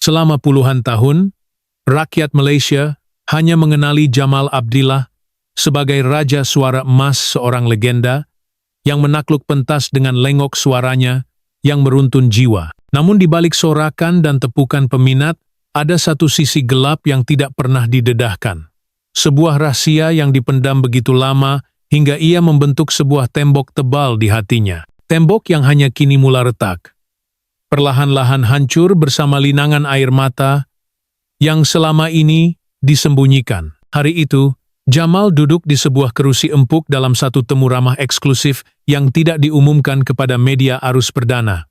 Selama puluhan tahun, rakyat Malaysia hanya mengenali Jamal Abdillah sebagai Raja Suara Emas, seorang legenda yang menakluk pentas dengan lengok suaranya yang meruntun jiwa. Namun di balik sorakan dan tepukan peminat, ada satu sisi gelap yang tidak pernah didedahkan. Sebuah rahasia yang dipendam begitu lama hingga ia membentuk sebuah tembok tebal di hatinya. Tembok yang hanya kini mula retak. Perlahan-lahan hancur bersama linangan air mata yang selama ini disembunyikan. Hari itu, Jamal duduk di sebuah kerusi empuk dalam satu temu ramah eksklusif yang tidak diumumkan kepada media arus perdana.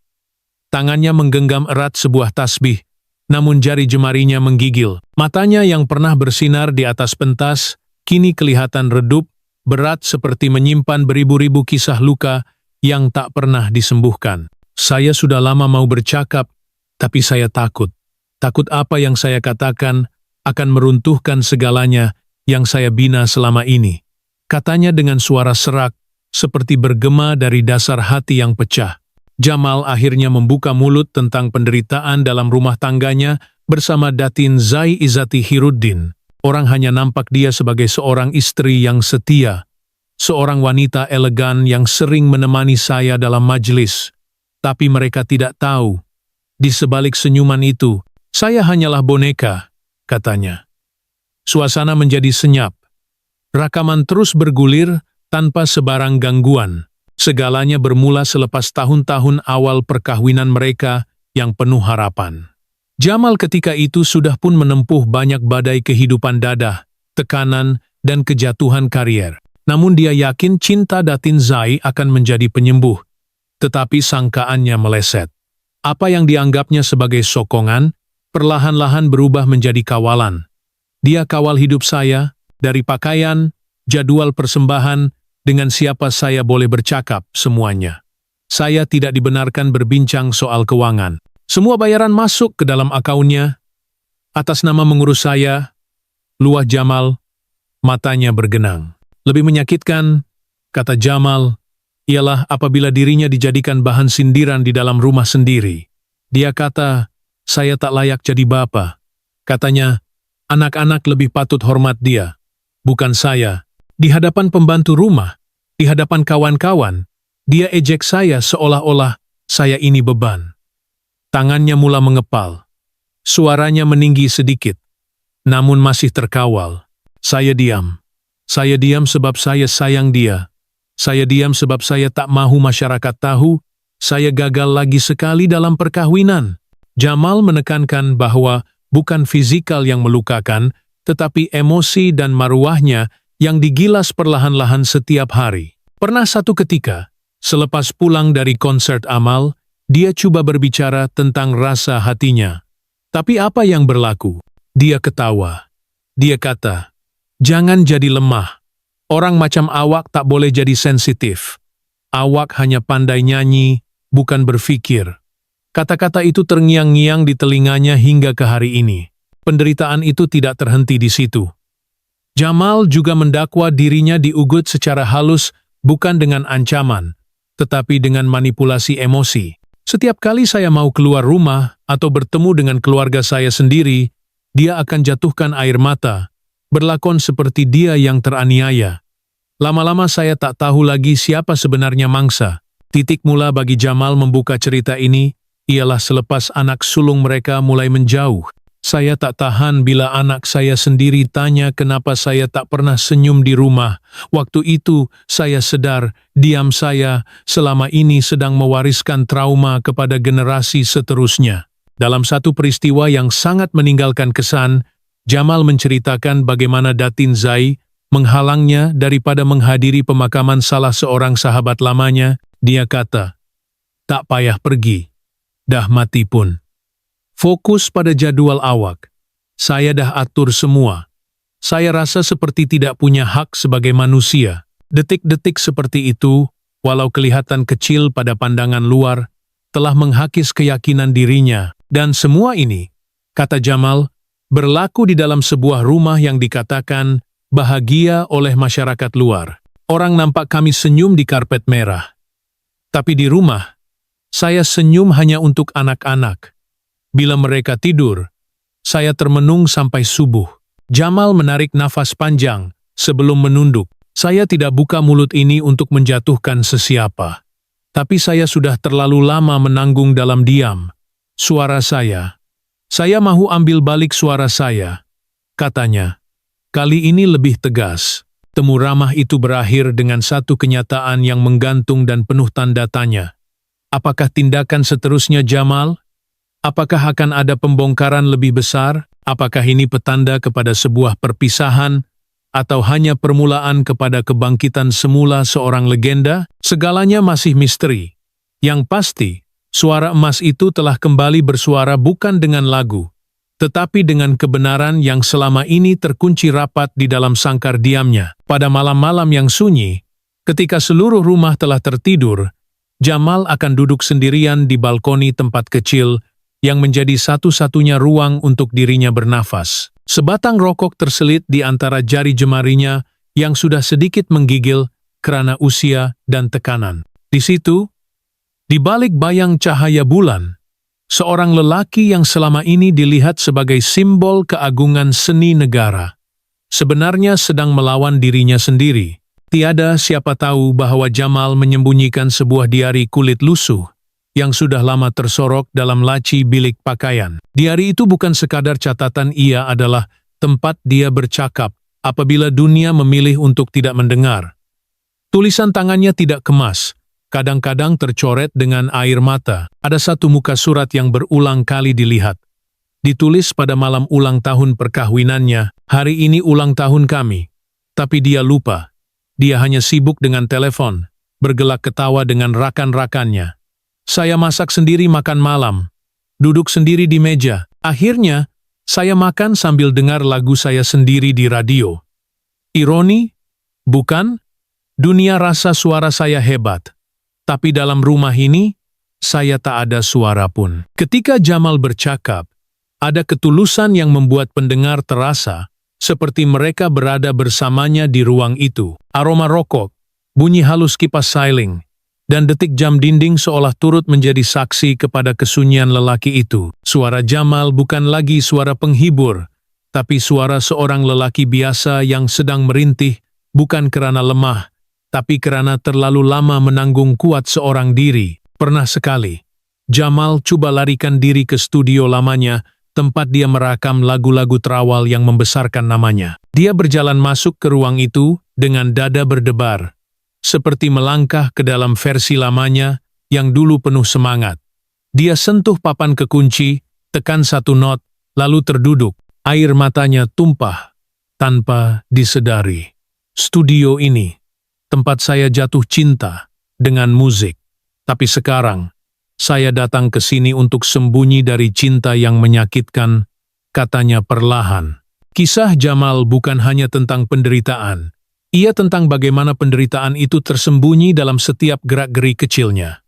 Tangannya menggenggam erat sebuah tasbih, namun jari jemarinya menggigil. Matanya yang pernah bersinar di atas pentas, kini kelihatan redup, berat seperti menyimpan beribu-ribu kisah luka yang tak pernah disembuhkan. Saya sudah lama mau bercakap, tapi saya takut. Takut apa yang saya katakan akan meruntuhkan segalanya yang saya bina selama ini. Katanya dengan suara serak, seperti bergema dari dasar hati yang pecah. Jamal akhirnya membuka mulut tentang penderitaan dalam rumah tangganya bersama Datin Zai Izzati Hiruddin. Orang hanya nampak dia sebagai seorang istri yang setia, seorang wanita elegan yang sering menemani saya dalam majelis. Tapi mereka tidak tahu, di sebalik senyuman itu, saya hanyalah boneka, katanya. Suasana menjadi senyap. Rakaman terus bergulir tanpa sebarang gangguan. Segalanya bermula selepas tahun-tahun awal perkahwinan mereka yang penuh harapan. Jamal ketika itu sudah pun menempuh banyak badai kehidupan dadah, tekanan, dan kejatuhan karier. Namun dia yakin cinta Datin Zai akan menjadi penyembuh. Tetapi sangkaannya meleset. Apa yang dianggapnya sebagai sokongan, perlahan-lahan berubah menjadi kawalan. Dia kawal hidup saya, dari pakaian, jadwal persembahan, dengan siapa saya boleh bercakap, semuanya. Saya tidak dibenarkan berbincang soal keuangan. Semua bayaran masuk ke dalam akunnya. Atas nama mengurus saya, luah Jamal, matanya bergenang. Lebih menyakitkan, kata Jamal, ialah apabila dirinya dijadikan bahan sindiran di dalam rumah sendiri. Dia kata, saya tak layak jadi bapa. Katanya, anak-anak lebih patut hormat dia, bukan saya. Di hadapan pembantu rumah, di hadapan kawan-kawan, dia ejek saya seolah-olah saya ini beban. Tangannya mula mengepal. Suaranya meninggi sedikit, namun masih terkawal. Saya diam. Saya diam sebab saya sayang dia. Saya diam sebab saya tak mahu masyarakat tahu saya gagal lagi sekali dalam perkahwinan. Jamal menekankan bahwa bukan fizikal yang melukakan, tetapi emosi dan maruahnya yang digilas perlahan-lahan setiap hari. Pernah satu ketika, selepas pulang dari konsert amal, dia coba berbicara tentang rasa hatinya. Tapi apa yang berlaku? Dia ketawa. Dia kata, jangan jadi lemah. Orang macam awak tak boleh jadi sensitif. Awak hanya pandai nyanyi, bukan berfikir. Kata-kata itu terngiang-ngiang di telinganya hingga ke hari ini. Penderitaan itu tidak terhenti di situ. Jamal juga mendakwa dirinya diugut secara halus, bukan dengan ancaman, tetapi dengan manipulasi emosi. Setiap kali saya mau keluar rumah atau bertemu dengan keluarga saya sendiri, dia akan jatuhkan air mata, berlakon seperti dia yang teraniaya. Lama-lama saya tak tahu lagi siapa sebenarnya mangsa. Titik mula bagi Jamal membuka cerita ini ialah selepas anak sulung mereka mulai menjauh. Saya tak tahan bila anak saya sendiri tanya kenapa saya tak pernah senyum di rumah. Waktu itu saya sadar diam saya selama ini sedang mewariskan trauma kepada generasi seterusnya. Dalam satu peristiwa yang sangat meninggalkan kesan, Jamal menceritakan bagaimana Datin Zai menghalangnya daripada menghadiri pemakaman salah seorang sahabat lamanya. Dia kata, tak payah pergi, dah mati pun. Fokus pada jadwal awak. Saya dah atur semua. Saya rasa seperti tidak punya hak sebagai manusia. Detik-detik seperti itu, walau kelihatan kecil pada pandangan luar, telah menghakis keyakinan dirinya. Dan semua ini, kata Jamal, berlaku di dalam sebuah rumah yang dikatakan bahagia oleh masyarakat luar. Orang nampak kami senyum di karpet merah. Tapi di rumah, saya senyum hanya untuk anak-anak. Bila mereka tidur, saya termenung sampai subuh. Jamal menarik nafas panjang sebelum menunduk. Saya tidak buka mulut ini untuk menjatuhkan sesiapa. Tapi saya sudah terlalu lama menanggung dalam diam. Suara saya. Saya mahu ambil balik suara saya, katanya. Kali ini lebih tegas. Temu ramah itu berakhir dengan satu kenyataan yang menggantung dan penuh tanda tanya. Apakah tindakan seterusnya Jamal? Apakah akan ada pembongkaran lebih besar? Apakah ini petanda kepada sebuah perpisahan? Atau hanya permulaan kepada kebangkitan semula seorang legenda? Segalanya masih misteri. Yang pasti, suara emas itu telah kembali bersuara bukan dengan lagu, tetapi dengan kebenaran yang selama ini terkunci rapat di dalam sangkar diamnya. Pada malam-malam yang sunyi, ketika seluruh rumah telah tertidur, Jamal akan duduk sendirian di balkoni tempat kecil yang menjadi satu-satunya ruang untuk dirinya bernafas. Sebatang rokok terselit di antara jari jemarinya yang sudah sedikit menggigil karena usia dan tekanan. Di situ, di balik bayang cahaya bulan, seorang lelaki yang selama ini dilihat sebagai simbol keagungan seni negara, sebenarnya sedang melawan dirinya sendiri. Tiada siapa tahu bahwa Jamal menyembunyikan sebuah diari kulit lusuh yang sudah lama tersorok dalam laci bilik pakaian. Diari itu bukan sekadar catatan, ia adalah tempat dia bercakap apabila dunia memilih untuk tidak mendengar. Tulisan tangannya tidak kemas, kadang-kadang tercoret dengan air mata. Ada satu muka surat yang berulang kali dilihat. Ditulis pada malam ulang tahun perkahwinannya, "Hari ini ulang tahun kami." Tapi dia lupa. Dia hanya sibuk dengan telepon, bergelak ketawa dengan rakan-rakannya. Saya masak sendiri makan malam, duduk sendiri di meja. Akhirnya, saya makan sambil dengar lagu saya sendiri di radio. Ironi? Bukan? Dunia rasa suara saya hebat. Tapi dalam rumah ini, saya tak ada suara pun. Ketika Jamal bercakap, ada ketulusan yang membuat pendengar terasa seperti mereka berada bersamanya di ruang itu. Aroma rokok, bunyi halus kipas sailing, dan detik jam dinding seolah turut menjadi saksi kepada kesunyian lelaki itu. Suara Jamal bukan lagi suara penghibur, tapi suara seorang lelaki biasa yang sedang merintih, bukan karena lemah, tapi karena terlalu lama menanggung kuat seorang diri. Pernah sekali, Jamal coba larikan diri ke studio lamanya, tempat dia merakam lagu-lagu terawal yang membesarkan namanya. Dia berjalan masuk ke ruang itu dengan dada berdebar, seperti melangkah ke dalam versi lamanya yang dulu penuh semangat. Dia sentuh papan kekunci, tekan satu not, lalu terduduk. Air matanya tumpah tanpa disedari. Studio ini, tempat saya jatuh cinta dengan musik. Tapi sekarang, saya datang ke sini untuk sembunyi dari cinta yang menyakitkan, katanya perlahan. Kisah Jamal bukan hanya tentang penderitaan. Ia tentang bagaimana penderitaan itu tersembunyi dalam setiap gerak-gerik kecilnya.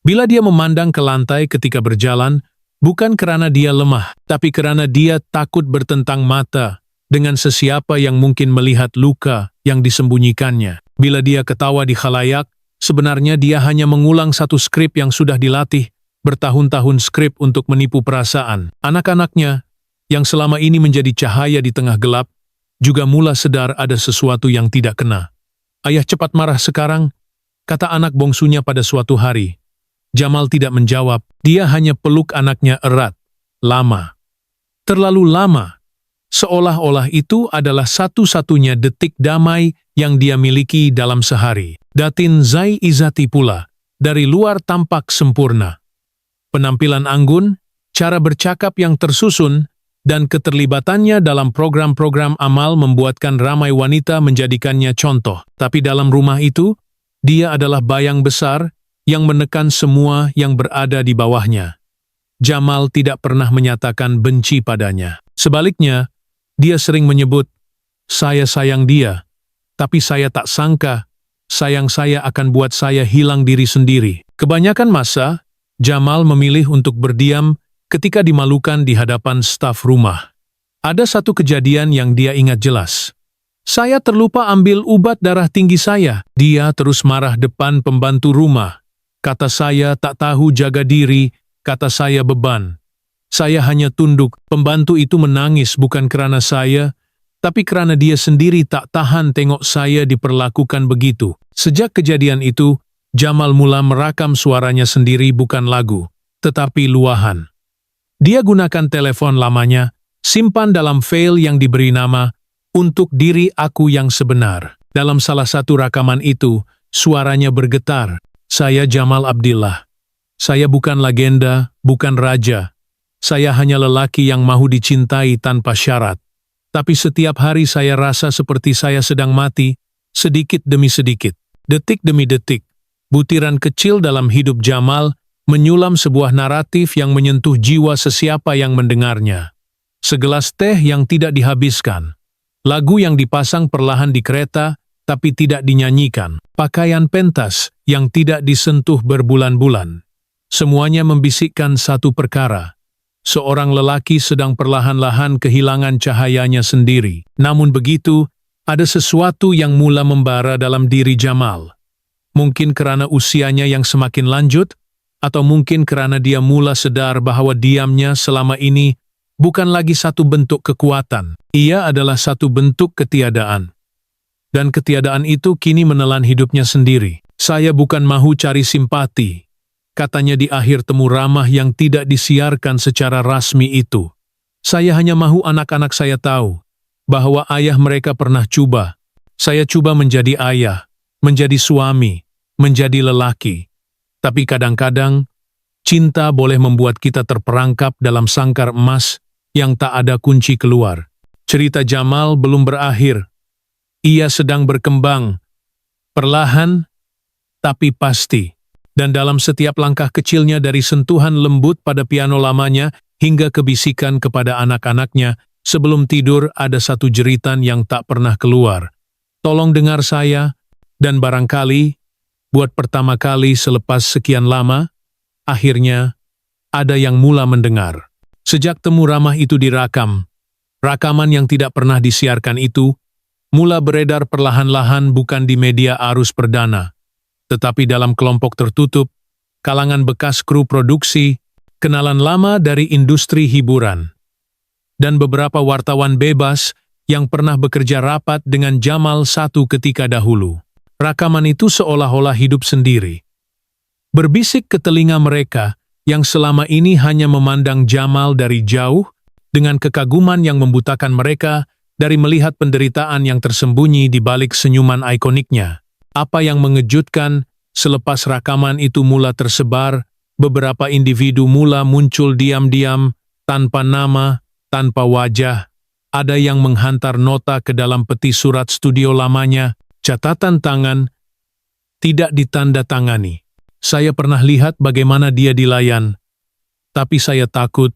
Bila dia memandang ke lantai ketika berjalan, bukan karena dia lemah, tapi karena dia takut bertentang mata dengan sesiapa yang mungkin melihat luka yang disembunyikannya. Bila dia ketawa di khalayak, sebenarnya dia hanya mengulang satu skrip yang sudah dilatih, bertahun-tahun skrip untuk menipu perasaan. Anak-anaknya, yang selama ini menjadi cahaya di tengah gelap, juga mula sadar ada sesuatu yang tidak kena. "Ayah cepat marah sekarang," kata anak bongsunya pada suatu hari. Jamal tidak menjawab, dia hanya peluk anaknya erat, lama. Terlalu lama, seolah-olah itu adalah satu-satunya detik damai yang dia miliki dalam sehari. Datin Zai Izati pula, dari luar tampak sempurna. Penampilan anggun, cara bercakap yang tersusun, dan keterlibatannya dalam program-program amal membuatkan ramai wanita menjadikannya contoh. Tapi dalam rumah itu, dia adalah bayang besar yang menekan semua yang berada di bawahnya. Jamal tidak pernah menyatakan benci padanya. Sebaliknya, dia sering menyebut, "Saya sayang dia, tapi saya tak sangka, sayang saya akan buat saya hilang diri sendiri." Kebanyakan masa, Jamal memilih untuk berdiam ketika dimalukan di hadapan staf rumah. Ada satu kejadian yang dia ingat jelas. "Saya terlupa ambil ubat darah tinggi saya." Dia terus marah depan pembantu rumah. "Kata saya tak tahu jaga diri, kata saya beban." Saya hanya tunduk. Pembantu itu menangis bukan karena saya, tapi karena dia sendiri tak tahan tengok saya diperlakukan begitu. Sejak kejadian itu, Jamal mula merakam suaranya sendiri bukan lagu, tetapi luahan. Dia gunakan telepon lamanya, simpan dalam file yang diberi nama "Untuk Diri Aku Yang Sebenar". Dalam salah satu rakaman itu, suaranya bergetar. Saya Jamal Abdillah. Saya bukan legenda, bukan raja. Saya hanya lelaki yang mau dicintai tanpa syarat. Tapi setiap hari saya rasa seperti saya sedang mati, sedikit demi sedikit, detik demi detik. Butiran kecil dalam hidup Jamal menyulam sebuah naratif yang menyentuh jiwa sesiapa yang mendengarnya. Segelas teh yang tidak dihabiskan. Lagu yang dipasang perlahan di kereta, tapi tidak dinyanyikan. Pakaian pentas yang tidak disentuh berbulan-bulan. Semuanya membisikkan satu perkara. Seorang lelaki sedang perlahan-lahan kehilangan cahayanya sendiri. Namun begitu, ada sesuatu yang mula membara dalam diri Jamal. Mungkin karena usianya yang semakin lanjut, atau mungkin karena dia mula sadar bahwa diamnya selama ini bukan lagi satu bentuk kekuatan. Ia adalah satu bentuk ketiadaan. Dan ketiadaan itu kini menelan hidupnya sendiri. Saya bukan mahu cari simpati, katanya di akhir temu ramah yang tidak disiarkan secara rasmi itu. Saya hanya mahu anak-anak saya tahu bahwa ayah mereka pernah coba. Saya coba menjadi ayah, menjadi suami, menjadi lelaki. Tapi kadang-kadang, cinta boleh membuat kita terperangkap dalam sangkar emas yang tak ada kunci keluar. Cerita Jamal belum berakhir. Ia sedang berkembang, perlahan tapi pasti. Dan dalam setiap langkah kecilnya dari sentuhan lembut pada piano lamanya hingga kebisikan kepada anak-anaknya, sebelum tidur ada satu jeritan yang tak pernah keluar. Tolong dengar saya, dan barangkali, buat pertama kali selepas sekian lama, akhirnya ada yang mula mendengar. Sejak temu ramah itu direkam, rakaman yang tidak pernah disiarkan itu mula beredar perlahan-lahan bukan di media arus perdana, tetapi dalam kelompok tertutup, kalangan bekas kru produksi, kenalan lama dari industri hiburan, dan beberapa wartawan bebas yang pernah bekerja rapat dengan Jamal satu ketika dahulu. Rakaman itu seolah-olah hidup sendiri. Berbisik ke telinga mereka yang selama ini hanya memandang Jamal dari jauh dengan kekaguman yang membutakan mereka dari melihat penderitaan yang tersembunyi di balik senyuman ikoniknya. Apa yang mengejutkan, selepas rakaman itu mula tersebar, beberapa individu mula muncul diam-diam, tanpa nama, tanpa wajah. Ada yang menghantar nota ke dalam peti surat studio lamanya, catatan tangan, tidak ditanda-tangani. Saya pernah lihat bagaimana dia dilayan, tapi saya takut.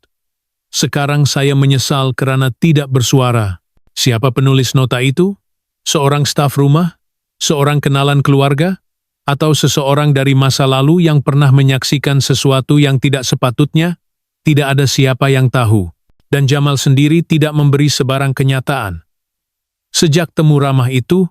Sekarang saya menyesal karena tidak bersuara. Siapa penulis nota itu? Seorang staf rumah? Seorang kenalan keluarga? Atau seseorang dari masa lalu yang pernah menyaksikan sesuatu yang tidak sepatutnya? Tidak ada siapa yang tahu. Dan Jamal sendiri tidak memberi sebarang kenyataan. Sejak temu ramah itu,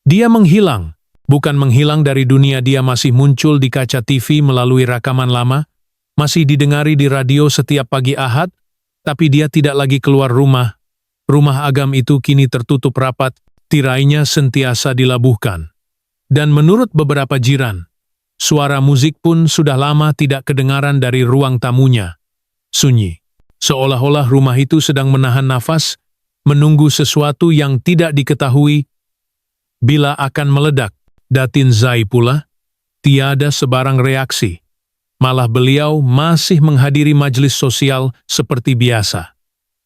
dia menghilang. Bukan menghilang dari dunia, dia masih muncul di kaca TV melalui rakaman lama, masih didengari di radio setiap pagi Ahad, tapi dia tidak lagi keluar rumah. Rumah agam itu kini tertutup rapat, tirainya sentiasa dilabuhkan. Dan menurut beberapa jiran, suara musik pun sudah lama tidak kedengaran dari ruang tamunya. Sunyi. Seolah-olah rumah itu sedang menahan nafas, menunggu sesuatu yang tidak diketahui bila akan meledak. Datin Zai pula, tiada sebarang reaksi. Malah beliau masih menghadiri majelis sosial seperti biasa.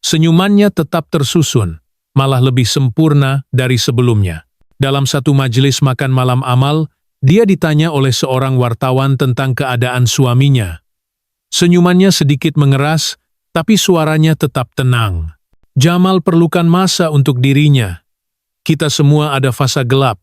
Senyumannya tetap tersusun, malah lebih sempurna dari sebelumnya. Dalam satu majelis makan malam amal, dia ditanya oleh seorang wartawan tentang keadaan suaminya. Senyumannya sedikit mengeras, tapi suaranya tetap tenang. Jamal perlukan masa untuk dirinya. Kita semua ada fasa gelap,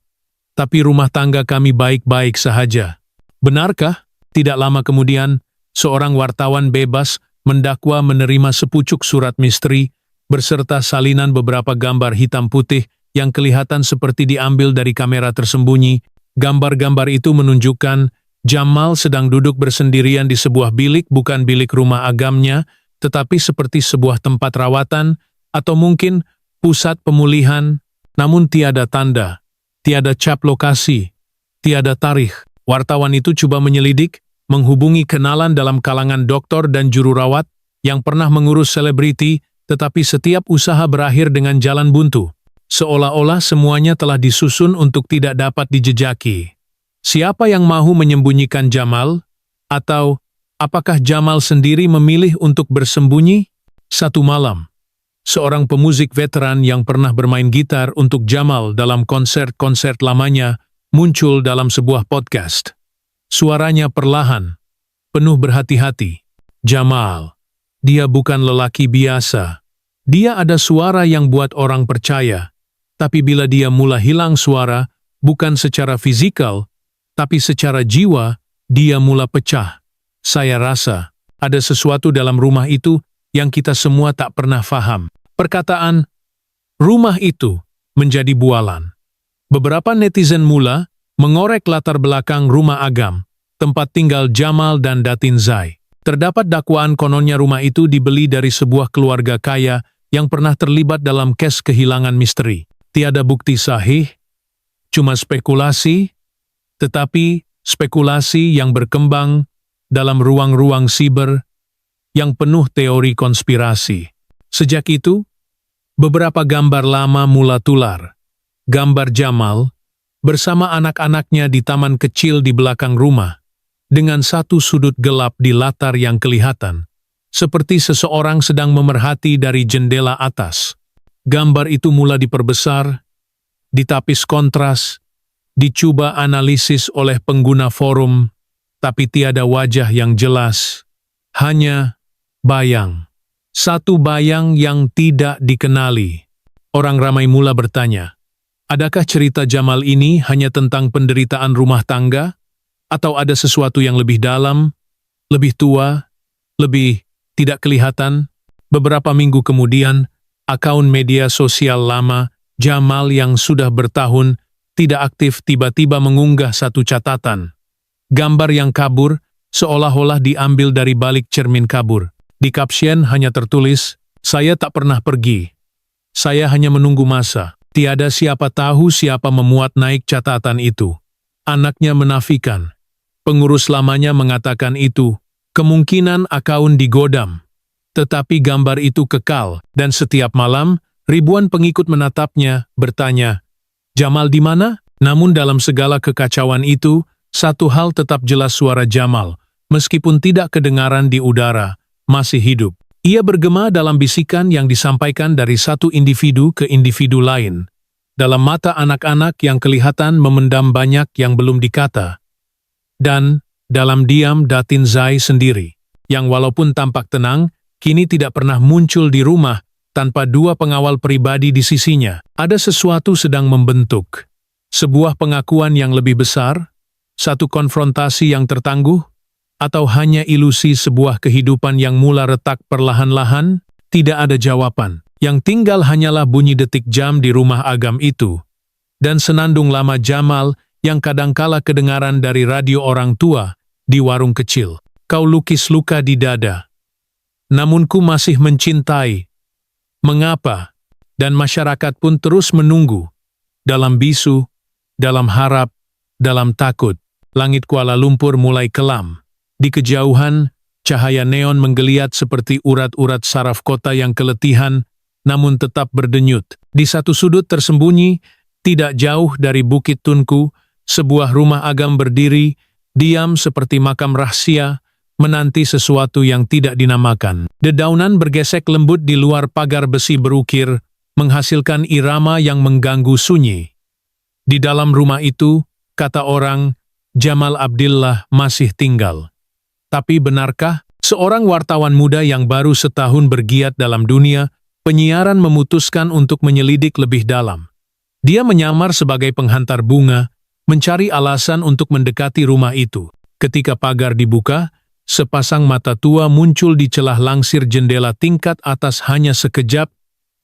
tapi rumah tangga kami baik-baik sahaja. Benarkah? Tidak lama kemudian, seorang wartawan bebas mendakwa menerima sepucuk surat misteri berserta salinan beberapa gambar hitam putih yang kelihatan seperti diambil dari kamera tersembunyi. Gambar-gambar itu menunjukkan Jamal sedang duduk bersendirian di sebuah bilik, bukan bilik rumah agamnya, tetapi seperti sebuah tempat rawatan atau mungkin pusat pemulihan, namun tiada tanda, tiada cap lokasi, tiada tarikh. Wartawan itu coba menyelidik, menghubungi kenalan dalam kalangan dokter dan juru rawat yang pernah mengurus selebriti, tetapi setiap usaha berakhir dengan jalan buntu. Seolah-olah semuanya telah disusun untuk tidak dapat dijejaki. Siapa yang mahu menyembunyikan Jamal? Atau apakah Jamal sendiri memilih untuk bersembunyi? Satu malam, seorang pemuzik veteran yang pernah bermain gitar untuk Jamal dalam konser-konser lamanya muncul dalam sebuah podcast. Suaranya perlahan, penuh berhati-hati. Jamal, dia bukan lelaki biasa. Dia ada suara yang buat orang percaya. Tapi bila dia mulai hilang suara, bukan secara fisikal, tapi secara jiwa, dia mulai pecah. Saya rasa ada sesuatu dalam rumah itu yang kita semua tak pernah faham. Perkataan rumah itu menjadi bualan. Beberapa netizen mula mengorek latar belakang rumah Agam, tempat tinggal Jamal dan Datin Zai. Terdapat dakwaan kononnya rumah itu dibeli dari sebuah keluarga kaya yang pernah terlibat dalam kes kehilangan misteri. Tiada bukti sahih, cuma spekulasi, tetapi spekulasi yang berkembang dalam ruang-ruang siber yang penuh teori konspirasi. Sejak itu, beberapa gambar lama mula tular. Gambar Jamal bersama anak-anaknya di taman kecil di belakang rumah, dengan satu sudut gelap di latar yang kelihatan, seperti seseorang sedang memerhati dari jendela atas. Gambar itu mula diperbesar, ditapis kontras, dicoba analisis oleh pengguna forum, tapi tiada wajah yang jelas, hanya bayang. Satu bayang yang tidak dikenali. Orang ramai mula bertanya, adakah cerita Jamal ini hanya tentang penderitaan rumah tangga? Atau ada sesuatu yang lebih dalam, lebih tua, lebih tidak kelihatan? Beberapa minggu kemudian, akun media sosial lama, Jamal yang sudah bertahun tidak aktif tiba-tiba mengunggah satu catatan. Gambar yang kabur, seolah-olah diambil dari balik cermin kabur. Di kapsen hanya tertulis, "Saya tak pernah pergi. Saya hanya menunggu masa." Tiada siapa tahu siapa memuat naik catatan itu. Anaknya menafikan. Pengurus lamanya mengatakan itu. Kemungkinan akun digodam. Tetapi gambar itu kekal, dan setiap malam, ribuan pengikut menatapnya, bertanya, "Jamal di mana?" Namun dalam segala kekacauan itu, satu hal tetap jelas, suara Jamal, meskipun tidak kedengaran di udara, masih hidup. Ia bergema dalam bisikan yang disampaikan dari satu individu ke individu lain. Dalam mata anak-anak yang kelihatan memendam banyak yang belum dikata. Dan dalam diam Datin Zai sendiri, yang walaupun tampak tenang, kini tidak pernah muncul di rumah tanpa dua pengawal pribadi di sisinya. Ada sesuatu sedang membentuk. Sebuah pengakuan yang lebih besar, satu konfrontasi yang tertangguh, atau hanya ilusi sebuah kehidupan yang mula retak perlahan-lahan? Tidak ada jawaban. Yang tinggal hanyalah bunyi detik jam di rumah Agam itu, dan senandung lama Jamal yang kadangkala kedengaran dari radio orang tua di warung kecil. Kau lukis luka di dada. Namun ku masih mencintai. Mengapa? Dan masyarakat pun terus menunggu. Dalam bisu, dalam harap, dalam takut. Langit Kuala Lumpur mulai kelam. Di kejauhan, cahaya neon menggeliat seperti urat-urat saraf kota yang keletihan, namun tetap berdenyut. Di satu sudut tersembunyi, tidak jauh dari Bukit Tunku, sebuah rumah Agam berdiri, diam seperti makam rahasia, menanti sesuatu yang tidak dinamakan. Dedaunan bergesek lembut di luar pagar besi berukir, menghasilkan irama yang mengganggu sunyi. Di dalam rumah itu, kata orang, Jamal Abdillah masih tinggal. Tapi benarkah, seorang wartawan muda yang baru setahun bergiat dalam dunia penyiaran memutuskan untuk menyelidik lebih dalam? Dia menyamar sebagai penghantar bunga, mencari alasan untuk mendekati rumah itu. Ketika pagar dibuka, sepasang mata tua muncul di celah langsir jendela tingkat atas hanya sekejap,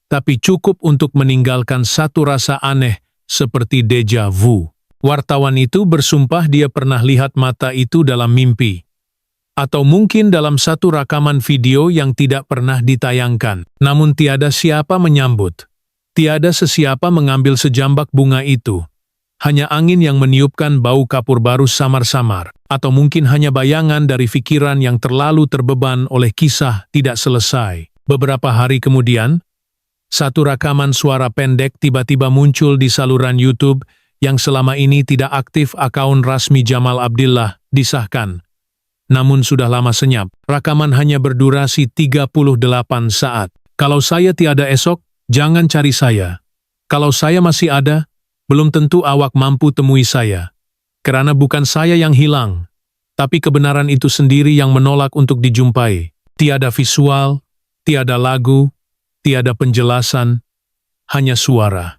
tapi cukup untuk meninggalkan satu rasa aneh seperti deja vu. Wartawan itu bersumpah dia pernah lihat mata itu dalam mimpi. Atau mungkin dalam satu rekaman video yang tidak pernah ditayangkan. Namun tiada siapa menyambut. Tiada sesiapa mengambil sejambak bunga itu. Hanya angin yang meniupkan bau kapur baru samar-samar. Atau mungkin hanya bayangan dari pikiran yang terlalu terbeban oleh kisah tidak selesai. Beberapa hari kemudian, satu rekaman suara pendek tiba-tiba muncul di saluran YouTube yang selama ini tidak aktif. Akun resmi Jamal Abdillah disahkan. Namun sudah lama senyap. Rekaman hanya berdurasi 38 saat. Kalau saya tiada esok, jangan cari saya. Kalau saya masih ada, belum tentu awak mampu temui saya. Karena bukan saya yang hilang, tapi kebenaran itu sendiri yang menolak untuk dijumpai. Tiada visual, tiada lagu, tiada penjelasan, hanya suara.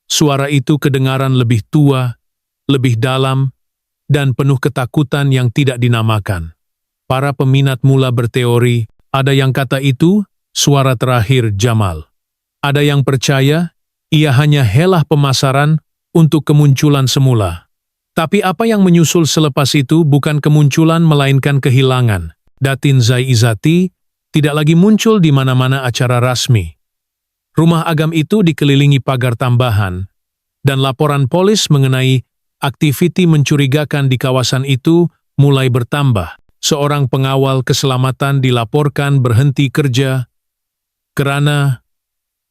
Suara itu kedengaran lebih tua, lebih dalam, dan penuh ketakutan yang tidak dinamakan. Para peminat mula berteori, ada yang kata itu suara terakhir Jamal. Ada yang percaya, ia hanya helah pemasaran untuk kemunculan semula. Tapi apa yang menyusul selepas itu bukan kemunculan melainkan kehilangan. Datin Zai Izzati tidak lagi muncul di mana-mana acara rasmi. Rumah agam itu dikelilingi pagar tambahan, dan laporan polis mengenai aktiviti mencurigakan di kawasan itu mulai bertambah. Seorang pengawal keselamatan dilaporkan berhenti kerja karena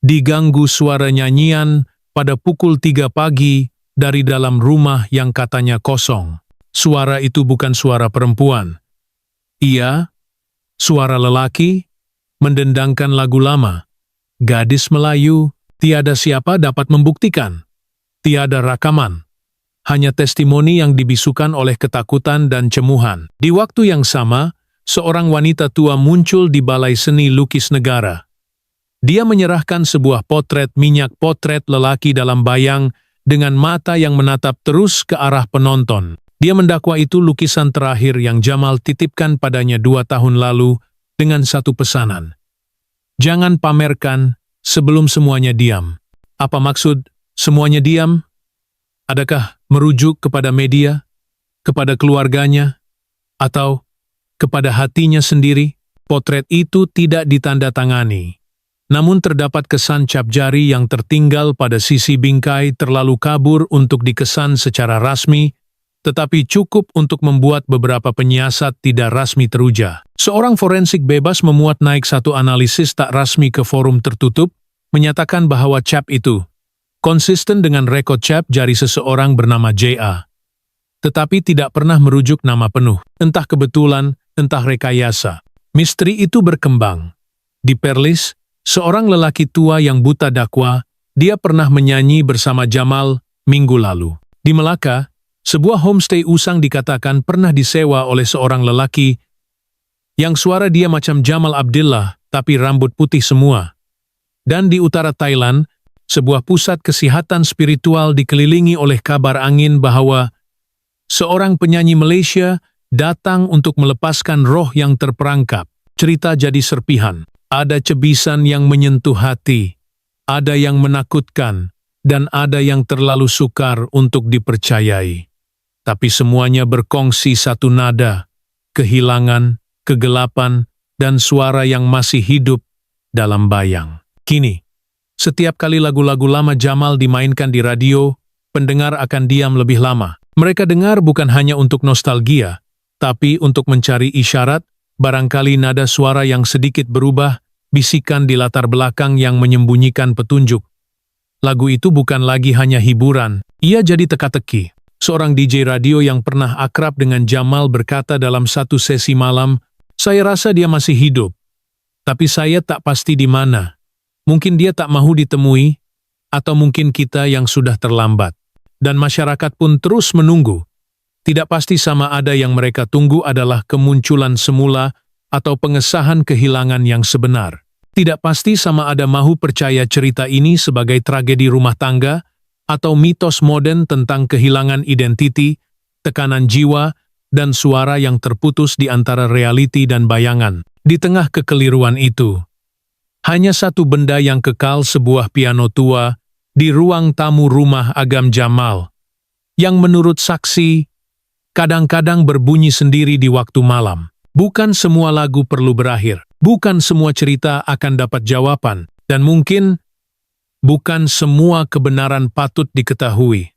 diganggu suara nyanyian pada pukul 3 pagi dari dalam rumah yang katanya kosong. Suara itu bukan suara perempuan. Ia, suara lelaki, mendendangkan lagu lama. Gadis Melayu, tiada siapa dapat membuktikan. Tiada rekaman. Hanya testimoni yang dibisukan oleh ketakutan dan cemuhan. Di waktu yang sama, seorang wanita tua muncul di Balai Seni Lukis Negara. Dia menyerahkan sebuah potret minyak potret lelaki dalam bayang dengan mata yang menatap terus ke arah penonton. Dia mendakwa itu lukisan terakhir yang Jamal titipkan padanya 2 tahun lalu dengan satu pesanan. Jangan pamerkan sebelum semuanya diam. Apa maksud semuanya diam? Adakah merujuk kepada media, kepada keluarganya, atau kepada hatinya sendiri? Potret itu tidak ditandatangani. Namun terdapat kesan cap jari yang tertinggal pada sisi bingkai terlalu kabur untuk dikesan secara rasmi, tetapi cukup untuk membuat beberapa penyiasat tidak rasmi teruja. Seorang forensik bebas memuat naik satu analisis tak rasmi ke forum tertutup, menyatakan bahwa cap itu konsisten dengan rekod cap jari seseorang bernama J.A. Tetapi tidak pernah merujuk nama penuh, entah kebetulan, entah rekayasa. Misteri itu berkembang. Di Perlis, seorang lelaki tua yang buta dakwa, dia pernah menyanyi bersama Jamal minggu lalu. Di Melaka, sebuah homestay usang dikatakan pernah disewa oleh seorang lelaki yang suara dia macam Jamal Abdillah, tapi rambut putih semua. Dan di utara Thailand, sebuah pusat kesehatan spiritual dikelilingi oleh kabar angin bahwa seorang penyanyi Malaysia datang untuk melepaskan roh yang terperangkap. Cerita jadi serpihan. Ada cebisan yang menyentuh hati, ada yang menakutkan, dan ada yang terlalu sukar untuk dipercayai. Tapi semuanya berkongsi satu nada, kehilangan, kegelapan, dan suara yang masih hidup dalam bayang. Kini, setiap kali lagu-lagu lama Jamal dimainkan di radio, pendengar akan diam lebih lama. Mereka dengar bukan hanya untuk nostalgia, tapi untuk mencari isyarat, barangkali nada suara yang sedikit berubah, bisikan di latar belakang yang menyembunyikan petunjuk. Lagu itu bukan lagi hanya hiburan, ia jadi teka-teki. Seorang DJ radio yang pernah akrab dengan Jamal berkata dalam satu sesi malam, "Saya rasa dia masih hidup, tapi saya tak pasti di mana. Mungkin dia tak mahu ditemui, atau mungkin kita yang sudah terlambat." Dan masyarakat pun terus menunggu. Tidak pasti sama ada yang mereka tunggu adalah kemunculan semula atau pengesahan kehilangan yang sebenar. Tidak pasti sama ada mahu percaya cerita ini sebagai tragedi rumah tangga atau mitos modern tentang kehilangan identiti, tekanan jiwa, dan suara yang terputus di antara realiti dan bayangan. Di tengah kekeliruan itu, hanya satu benda yang kekal, sebuah piano tua di ruang tamu rumah agam Jamal, yang menurut saksi kadang-kadang berbunyi sendiri di waktu malam. Bukan semua lagu perlu berakhir. Bukan semua cerita akan dapat jawaban. Dan mungkin bukan semua kebenaran patut diketahui.